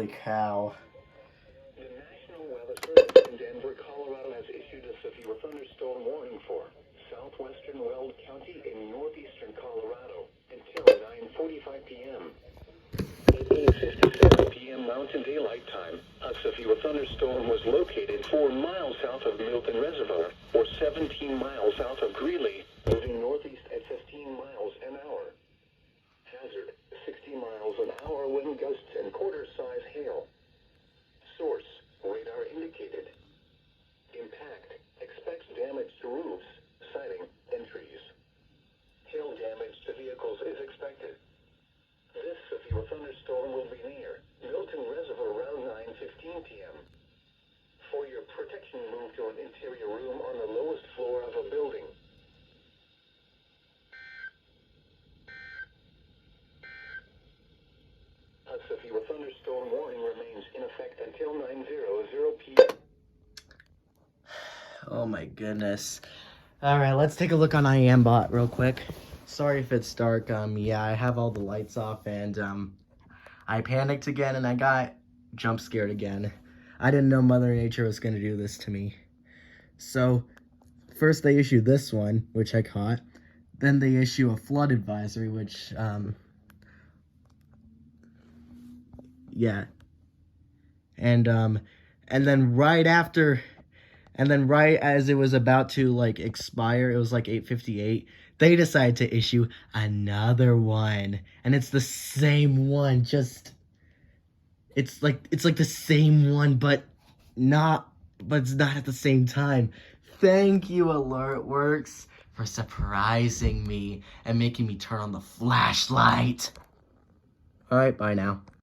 Holy cow. The National Weather Service in Denver, Colorado has issued a severe thunderstorm warning for southwestern Weld County in northeastern Colorado until 9:45 p.m. At 8:57 p.m. Mountain Daylight Time, a severe thunderstorm was located 4 miles south of Milton Reservoir, or 17 miles south of Greeley, moving northeast at 15 miles an hour. Hazard, 60 miles an hour wind gusts and quarter-size hail. Source, radar indicated. Impact, expects damage to roofs, siding, and trees. Hail damage to vehicles is expected. This severe thunderstorm will be near Milton Reservoir around 9:15 p.m. For your protection, move to an interior room on the lowest floor of a building. A severe thunderstorm warning remains in effect until 9:00 p.m. Oh my goodness. Alright, let's take a look on IamBot real quick. Sorry if it's dark. Yeah, I have all the lights off and I panicked again and I got jump scared again. I didn't know Mother Nature was gonna do this to me. So first they issue this one, which I caught. Then they issue a flood advisory, which yeah. And then right after, and then right as it was about to like expire, it was like 8:58, they decided to issue another one. And it's the same one, just it's like the same one, but it's not at the same time. Thank you, AlertWorks, for surprising me and making me turn on the flashlight. Alright, bye now.